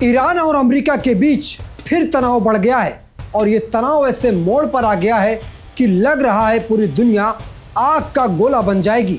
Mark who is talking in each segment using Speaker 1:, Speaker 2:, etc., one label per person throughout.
Speaker 1: Iran और America के बीच फिर तनाव बढ़ गया है और ये तनाव ऐसे मोड़ पर आ गया है कि लग रहा है पूरी दुनिया आग का गोला बन जाएगी।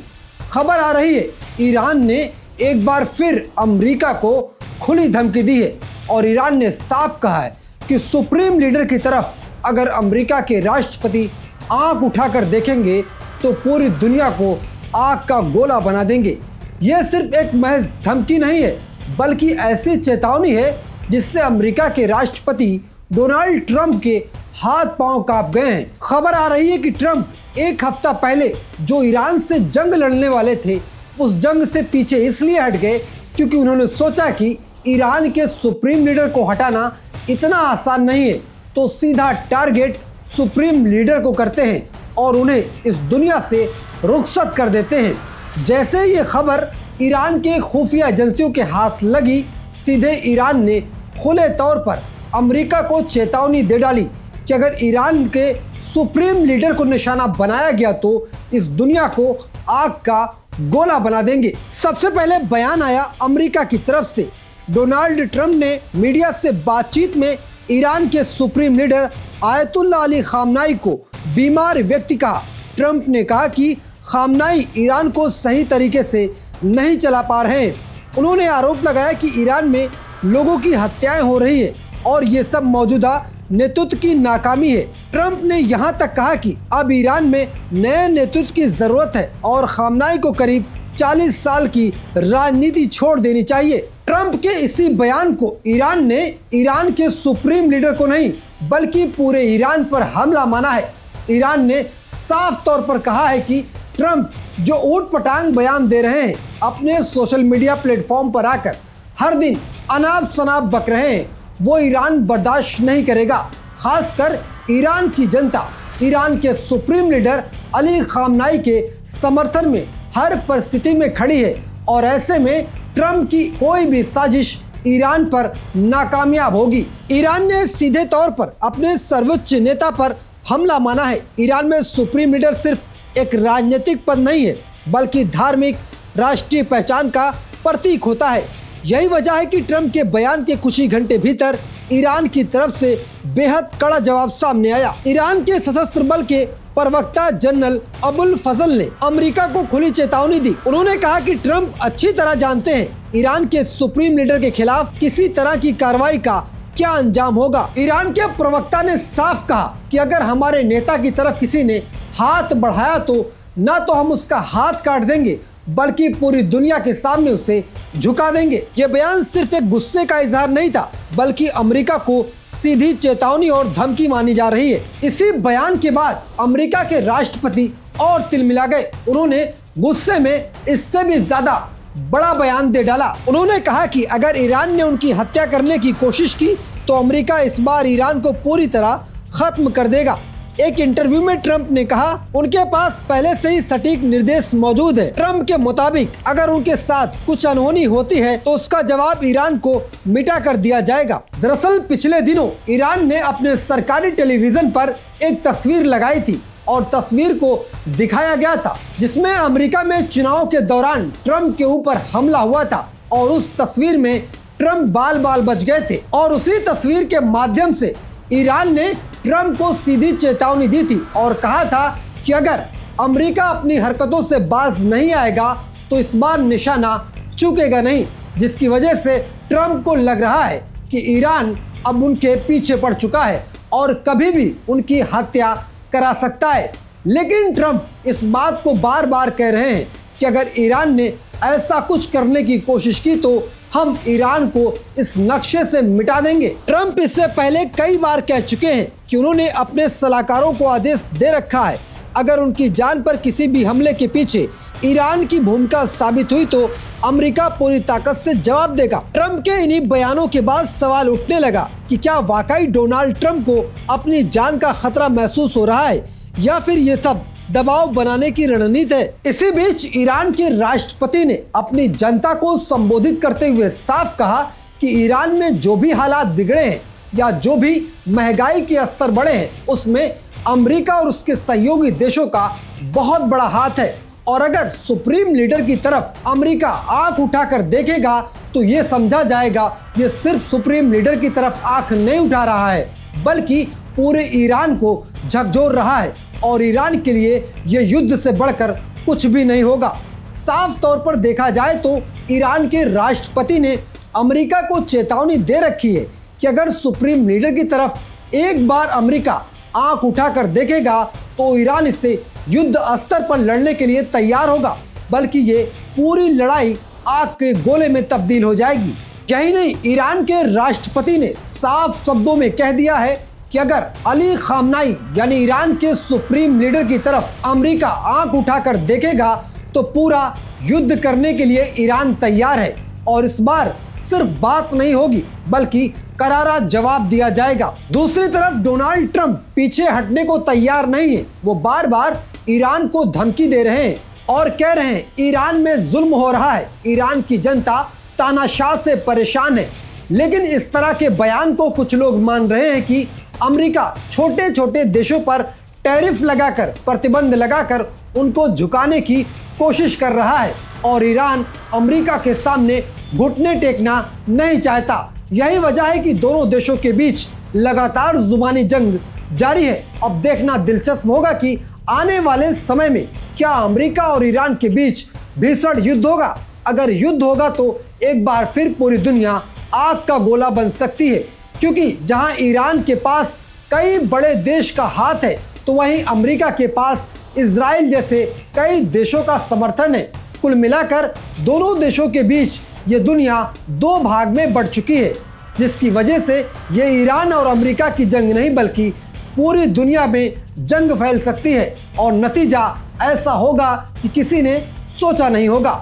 Speaker 1: खबर आ रही है ईरान ने एक बार फिर अमेरिका को खुली धमकी दी है और ईरान ने साफ कहा है कि सुप्रीम लीडर की तरफ अगर अमेरिका के राष्ट्रपति आंख उठाकर देखेंगे तो पूरी दुनिया को आग का गोला बना देंगे। यह सिर्फ एक महज धमकी नहीं है बल्कि ऐसी चेतावनी है जिससे अमेरिका के राष्ट्रपति डोनाल्ड ट्रंप के हाथ पांव कांप गए हैं। खबर आ रही है कि ट्रंप एक हफ्ता पहले जो ईरान से जंग लड़ने वाले थे उस जंग से पीछे इसलिए हट गए क्योंकि उन्होंने सोचा कि ईरान के सुप्रीम लीडर को हटाना इतना आसान नहीं है, तो सीधा टारगेट सुप्रीम लीडर को करते हैं और उन्हें इस दुनिया से रुखसत कर देते हैं। जैसे ये खबर ईरान के खुफिया एजेंसियों के हाथ लगी, सीधे ईरान ने खुले तौर पर अमेरिका को चेतावनी दे डाली कि अगर ईरान के सुप्रीम लीडर को निशाना बनाया गया तो इस दुनिया को आग का गोला बना देंगे। सबसे पहले बयान आया अमेरिका की तरफ से। डोनाल्ड ट्रंप ने मीडिया से बातचीत में ईरान के सुप्रीम लीडर आयतुल्लाह अली खामनाई को बीमार व्यक्ति कहा। ट्रंप ने कहा कि खामनाई ईरान को सही तरीके से नहीं चला पा रहे हैं। उन्होंने आरोप लगाया कि ईरान में लोगों की हत्याएं हो रही है और ये सब मौजूदा नेतृत्व की नाकामी है। ट्रंप ने यहां तक कहा कि अब ईरान में नए नेतृत्व की जरूरत है और खामनाई को करीब 40 साल की राजनीति छोड़ देनी चाहिए। ट्रंप के इसी बयान को ईरान ने ईरान के सुप्रीम लीडर को नहीं बल्कि पूरे ईरान पर हमला माना है। ईरान ने साफ तौर पर कहा है कि ट्रंप जो ऊट पटांग बयान दे रहे हैं, अपने सोशल मीडिया प्लेटफॉर्म पर आकर हर दिन अनाप शनाप बक रहे हैं, वो ईरान बर्दाश्त नहीं करेगा। खासकर ईरान की जनता ईरान के सुप्रीम लीडर अली खामनाई के समर्थन में हर परिस्थिति में खड़ी है और ऐसे में ट्रंप की कोई भी साजिश ईरान पर नाकामयाब होगी। ईरान ने सीधे तौर पर अपने सर्वोच्च नेता पर हमला माना है। ईरान में सुप्रीम लीडर सिर्फ एक राजनीतिक पद नहीं है बल्कि धार्मिक राष्ट्रीय पहचान का प्रतीक होता है। यही वजह है कि ट्रंप के बयान के कुछ ही घंटे भीतर ईरान की तरफ से बेहद कड़ा जवाब सामने आया। ईरान के सशस्त्र बल के प्रवक्ता जनरल अबुल फजल ने अमेरिका को खुली चेतावनी दी। उन्होंने कहा कि ट्रंप अच्छी तरह जानते हैं ईरान के सुप्रीम लीडर के खिलाफ किसी तरह की कार्रवाई का क्या अंजाम होगा। ईरान के प्रवक्ता ने साफ कहा कि अगर हमारे नेता की तरफ किसी ने हाथ बढ़ाया तो न तो हम उसका हाथ काट देंगे बल्कि पूरी दुनिया के सामने उसे झुका देंगे। ये बयान सिर्फ एक गुस्से का इजहार नहीं था बल्कि अमेरिका को सीधी चेतावनी और धमकी मानी जा रही है। इसी बयान के बाद अमेरिका के राष्ट्रपति और तिलमिला गए। उन्होंने गुस्से में इससे भी ज्यादा बड़ा बयान दे डाला। उन्होंने कहा कि अगर ईरान ने उनकी हत्या करने की कोशिश की तो अमेरिका इस बार ईरान को पूरी तरह खत्म कर देगा। एक इंटरव्यू में ट्रंप ने कहा उनके पास पहले से ही सटीक निर्देश मौजूद है। ट्रंप के मुताबिक अगर उनके साथ कुछ अनहोनी होती है तो उसका जवाब ईरान को मिटा कर दिया जाएगा। दरअसल पिछले दिनों ईरान ने अपने सरकारी टेलीविजन पर एक तस्वीर लगाई थी और तस्वीर को दिखाया गया था जिसमें अमेरिका में चुनाव के दौरान ट्रंप के ऊपर हमला हुआ था और उस तस्वीर में ट्रंप बाल बाल बच गए थे और उसी तस्वीर के माध्यम से ईरान ने ट्रंप को सीधी चेतावनी दी थी और कहा था कि अगर अमेरिका अपनी हरकतों से बाज नहीं आएगा तो इस बार निशाना चूकेगा नहीं, जिसकी वजह से ट्रंप को लग रहा है कि ईरान अब उनके पीछे पड़ चुका है और कभी भी उनकी हत्या करा सकता है। लेकिन ट्रंप इस बात को बार बार कह रहे हैं कि अगर ईरान ने ऐसा कुछ करने की कोशिश की तो हम ईरान को इस नक्शे से मिटा देंगे। ट्रंप इससे पहले कई बार कह चुके हैं कि उन्होंने अपने सलाहकारों को आदेश दे रखा है अगर उनकी जान पर किसी भी हमले के पीछे ईरान की भूमिका साबित हुई तो अमेरिका पूरी ताकत से जवाब देगा। ट्रंप के इन्हीं बयानों के बाद सवाल उठने लगा कि क्या वाकई डोनाल्ड ट्रंप को अपनी जान का खतरा महसूस हो रहा है या फिर ये सब दबाव बनाने की रणनीति है। इसी बीच ईरान के राष्ट्रपति ने अपनी जनता को संबोधित करते हुए साफ कहा कि ईरान में जो भी हालात बिगड़े हैं या जो भी महंगाई के स्तर बढ़े हैं उसमें अमेरिका और उसके सहयोगी देशों का बहुत बड़ा हाथ है और अगर सुप्रीम लीडर की तरफ अमेरिका आंख उठाकर देखेगा तो ये समझा जाएगा ये सिर्फ सुप्रीम लीडर की तरफ आंख नहीं उठा रहा है, बल्कि पूरे ईरान को झकझोर रहा है। और ईरान के लिए ये युद्ध से बढ़कर कुछ भी नहीं होगा। साफ तौर पर देखा जाए तो ईरान के राष्ट्रपति ने अमेरिका को चेतावनी दे रखी है कि अगर सुप्रीम लीडर की तरफ एक बार अमेरिका आंख उठाकर देखेगा तो ईरान इससे युद्ध स्तर पर लड़ने के लिए तैयार होगा, बल्कि ये पूरी लड़ाई आग के गोले में तब्दील हो जाएगी। यही नहीं, ईरान के राष्ट्रपति ने साफ शब्दों में कह दिया है कि अगर अली खामनाई यानी ईरान के सुप्रीम लीडर की तरफ अमेरिका आंख उठाकर देखेगा तो पूरा युद्ध करने के लिए ईरान तैयार है। और इस बार सिर्फ बात नहीं होगी बल्कि करारा जवाब दिया जाएगा। दूसरी तरफ डोनाल्ड ट्रंप पीछे हटने को तैयार नहीं है। वो बार बार ईरान को धमकी दे रहे हैं और कह रहे हैं ईरान में जुल्म हो रहा है, ईरान की जनता तानाशाह से परेशान है। लेकिन इस तरह के बयान को कुछ लोग मान रहे हैं कि अमेरिका छोटे छोटे देशों पर टैरिफ लगाकर, प्रतिबंध लगाकर उनको झुकाने की कोशिश कर रहा है और ईरान अमेरिका के सामने घुटने टेकना नहीं चाहता। यही वजह है कि दोनों देशों के बीच लगातार जुबानी जंग जारी है। अब देखना दिलचस्प होगा कि आने वाले समय में क्या अमेरिका और ईरान के बीच भीषण युद्ध होगा। अगर युद्ध होगा तो एक बार फिर पूरी दुनिया आग का गोला बन सकती है, क्योंकि जहां ईरान के पास कई बड़े देश का हाथ है तो वहीं अमेरिका के पास इजराइल जैसे कई देशों का समर्थन है। कुल मिलाकर दोनों देशों के बीच ये दुनिया दो भाग में बढ़ चुकी है, जिसकी वजह से ये ईरान और अमेरिका की जंग नहीं बल्कि पूरी दुनिया में जंग फैल सकती है और नतीजा ऐसा होगा कि किसी ने सोचा नहीं होगा।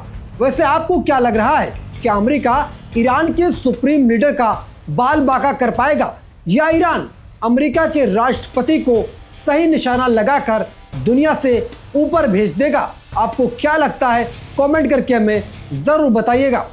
Speaker 1: वैसे आपको क्या लग रहा है कि अमेरिका ईरान के सुप्रीम लीडर का बाल बांका कर पाएगा या ईरान अमेरिका के राष्ट्रपति को सही निशाना लगाकर दुनिया से ऊपर भेज देगा? आपको क्या लगता है? कमेंट करके हमें ज़रूर बताइएगा।